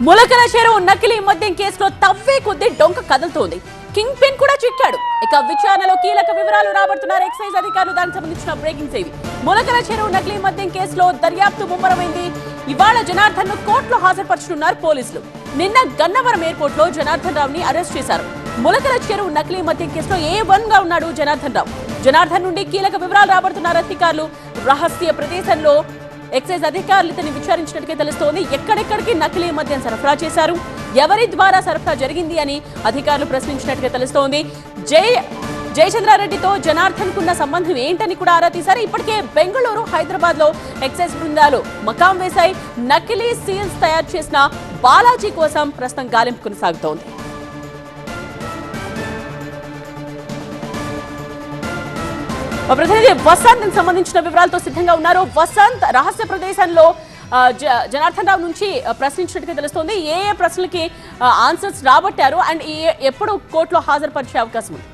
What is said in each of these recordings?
ములకల చెరువు నకిలీ మద్యం కేసులో తవ్వే కొద్దీ డొంక కదులుతోంది. కింగ్ పిన్ కూడా చిక్కాడు. ఇక విచారణలో కీలక వివరాలు రాబడుతున్నారు ఎక్సైజ్ అధికారులు. దానికి సంబంధించిన బ్రేకింగ్ సేవి. ములకల చెరువు నకిలీ మద్యం కేసులో దర్యాప్తు ముమ్మరమైంది. ఇవాళ జనార్దన్ ను కోర్టులో హాజరుపరుచనున్నారు పోలీసులు. నిన్న గన్నవరం ఎయిర్పోర్ట్ లో జనార్దన్ రావుని అరెస్ట్ చేశారు. ములకల చెరువు నకిలీ మద్యం కేసులో A1 గా ఉన్నాడు జనార్దన్ రావు. జనార్దన్ నుండి కీలక వివరాలు రాబడుతున్నారు అధికారులు. రహస్య ప్రదేశంలో ఎక్సైజ్ అధికారులు ఇతన్ని విచారించినట్టుగా తెలుస్తోంది. ఎక్కడెక్కడికి నకిలీ మద్యం సరఫరా చేశారు, ఎవరి ద్వారా సరఫరా జరిగింది అని అధికారులు ప్రశ్నించినట్టుగా తెలుస్తోంది. జయచంద్రారెడ్డితో జనార్దన్ కున్న సంబంధం ఏంటని కూడా ఆరా తీశారు. ఇప్పటికే బెంగళూరు, హైదరాబాద్ లో ఎక్సైజ్ బృందాలు మకాం వేశాయి. నకిలీ సీల్స్ తయారు చేసిన బాలాజీ కోసం ప్రస్తుతం గాలింపు కొనసాగుతోంది. ప్రతినిధి వసంత్ సంబంధించిన వివరాలతో సిద్ధంగా ఉన్నారు. వసంత్, రహస్య ప్రదేశంలో జనార్దన్ రావు నుంచి ప్రశ్నించినట్టుగా తెలుస్తోంది. ఏ ప్రశ్నలకి ఆన్సర్స్ రాబట్టారు అండ్ ఎప్పుడు కోర్టులో హాజరుపరిచే అవకాశం ఉంది?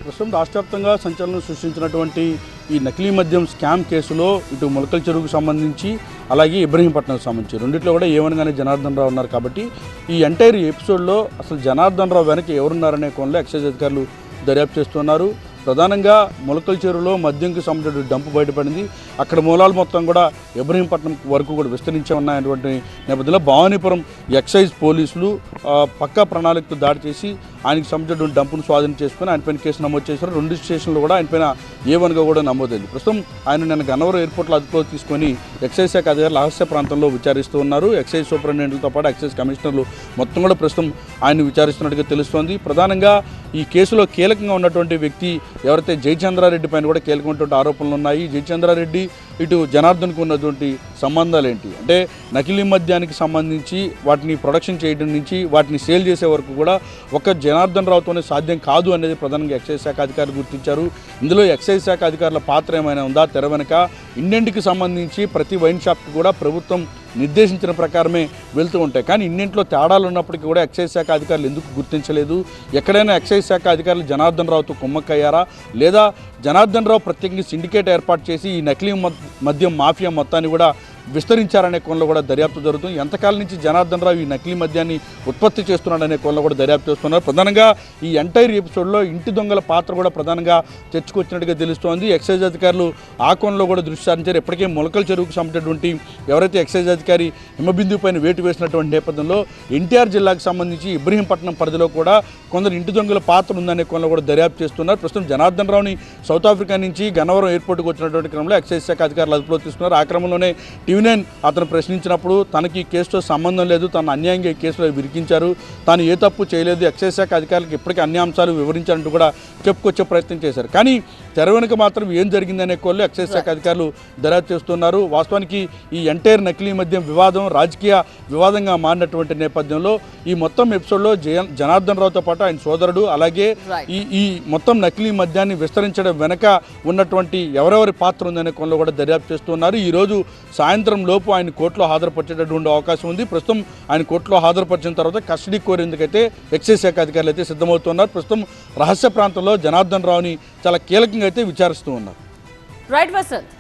ప్రస్తుతం రాష్ట్రవ్యాప్తంగా సంచలనం సృష్టించినటువంటి ఈ నకిలీ మద్యం స్కామ్ కేసులో ఇటు ములకల చెరువుకు సంబంధించి అలాగే ఇబ్రహీంపట్నంకు సంబంధించి రెండిట్లో కూడా ఏమనగానే జనార్దన్ రావు ఉన్నారు. కాబట్టి ఈ ఎంటైర్ ఎపిసోడ్లో అసలు జనార్దన్ రావు వెనక ఎవరున్నారనే కోణంలో ఎక్సైజ్ అధికారులు దర్యాప్తు చేస్తున్నారు. ప్రధానంగా ములకల చెరువులో మద్యంకి సంబంధించిన డంపు బయటపడింది. అక్కడ మూలాలు మొత్తం కూడా ఇబ్రహీంపట్నం వరకు కూడా విస్తరించి ఉన్నాయన్నటువంటి నేపథ్యంలో భవానీపురం ఎక్సైజ్ పోలీసులు పక్కా ప్రణాళికతో దాడి చేసి ఆయనకు సంబంధించిన డంపును స్వాధీనం చేసుకుని ఆయనపైన కేసు నమోదు చేశారు. 2 స్టేషన్లు కూడా ఆయనపైన A1గా కూడా నమోదైంది. ప్రస్తుతం ఆయన నిన్న గన్నవరం ఎయిర్పోర్ట్లో అదుపులో తీసుకొని ఎక్సైజ్ శాఖ అధికారులు రహస్య ప్రాంతంలో విచారిస్తూ ఉన్నారు. ఎక్సైజ్ సూపరింటెండెంట్లతో పాటు ఎక్సైజ్ కమిషనర్లు మొత్తం కూడా ప్రస్తుతం ఆయన విచారిస్తున్నట్టుగా తెలుస్తోంది. ప్రధానంగా ఈ కేసులో కీలకంగా ఉన్నటువంటి వ్యక్తి ఎవరైతే జయచంద్రారెడ్డి పైన కూడా కీలకమైనటువంటి ఆరోపణలు ఉన్నాయి. జయచంద్రారెడ్డి ఇటు జనార్దన్కు ఉన్నటువంటి సంబంధాలు ఏంటి అంటే నకిలీ మద్యానికి సంబంధించి వాటిని ప్రొడక్షన్ చేయడం నుంచి వాటిని సేల్ చేసే వరకు కూడా ఒక జనార్దన్ రావుతోనే సాధ్యం కాదు అనేది ప్రధానంగా ఎక్సైజ్ శాఖ అధికారులు గుర్తించారు. ఇందులో ఎక్సైజ్ శాఖ అధికారుల పాత్ర ఏమైనా ఉందా? తెర వెనుక ఇండెంట్కి సంబంధించి ప్రతి వైన్ షాప్కి కూడా ప్రభుత్వం నిర్దేశించిన ప్రకారమే వెళ్తూ ఉంటాయి. కానీ ఇన్నింట్లో తేడాలు ఉన్నప్పటికీ కూడా ఎక్సైజ్ శాఖ అధికారులు ఎందుకు గుర్తించలేదు? ఎక్కడైనా ఎక్సైజ్ శాఖ అధికారులు జనార్దన్ రావుతో కుమ్మక్కయ్యారా? లేదా జనార్దన్ రావు ప్రత్యేకంగా సిండికేట్ ఏర్పాటు చేసి ఈ నకిలీ మద్యం మాఫియా మొత్తాన్ని కూడా విస్తరించారనే కోణంలో కూడా దర్యాప్తు జరుగుతుంది. ఎంతకాలం నుంచి జనార్దన్ రావు ఈ నకిలీ మద్యాన్ని ఉత్పత్తి చేస్తున్నాడనే కోణంలో కూడా దర్యాప్తు చేస్తున్నారు. ప్రధానంగా ఈ ఎంటైర్ ఎపిసోడ్లో ఇంటి దొంగల పాత్ర కూడా ప్రధానంగా తెచ్చుకొచ్చినట్టుగా తెలుస్తోంది. ఎక్సైజ్ అధికారులు ఆ కోణంలో కూడా దృష్టి సారించారు. ఇప్పటికే ములకల చెరువుకు సంబంధించినటువంటి ఎవరైతే ఎక్సైజ్ అధికారి హిమబిందు పైన వేటు వేసినటువంటి నేపథ్యంలో ఎన్టీఆర్ జిల్లాకు సంబంధించి ఇబ్రహీంపట్నం పరిధిలో కూడా కొందరు ఇంటి దొంగల పాత్ర ఉందనే కోణంలో కూడా దర్యాప్తు చేస్తున్నారు. ప్రస్తుతం జనార్దన్ రావుని సౌత్ ఆఫ్రికా నుంచి గన్నవరం ఎయిర్పోర్ట్కి వచ్చినటువంటి క్రమంలో ఎక్సైజ్ శాఖ అధికారులు అదుపులో తీసుకున్నారు. ఆ క్రమంలోనే టీవీ9 అతను ప్రశ్నించినప్పుడు తనకి ఈ కేసుతో సంబంధం లేదు, తను అన్యాయంగా ఈ కేసులో విరికించారు, తాను ఏ తప్పు చేయలేదు, ఎక్సైజ్ శాఖ అధికారులకు ఇప్పటికీ అన్ని అంశాలు వివరించారంటూ కూడా చెప్పుకొచ్చే ప్రయత్నం చేశారు. కానీ తెర వెనుక మాత్రం ఏం జరిగిందనే కోళ్ళు ఎక్సైజ్ శాఖ అధికారులు దర్యాప్తు చేస్తున్నారు. వాస్తవానికి ఈ ఎంటైర్ నకిలీ మద్యం వివాదం రాజకీయ వివాదంగా మారినటువంటి నేపథ్యంలో ఈ మొత్తం ఎపిసోడ్లో జనార్దన్ రావుతో పాటు ఆయన సోదరుడు అలాగే ఈ మొత్తం నకిలీ మద్యాన్ని విస్తరించడం వెనక ఉన్నటువంటి ఎవరెవరి పాత్ర ఉందనే కోణంలో కూడా దర్యాప్తు చేస్తున్నారు. ఈరోజు సాయంత్రం లోపు ఆయన కోర్టులో హాజరుపరిచేటటువంటి అవకాశం ఉంది. ప్రస్తుతం ఆయన కోర్టులో హాజరుపరిచిన తర్వాత కస్టడీ కోరేందుకైతే ఎక్సైజ్ శాఖ అధికారులు అయితే సిద్ధమవుతున్నారు. ప్రస్తుతం రహస్య ప్రాంతంలో జనార్దన్ రావుని చాలా కీలకంగా అయితే విచారిస్తూ ఉన్నారు. రైట్ వసంత్.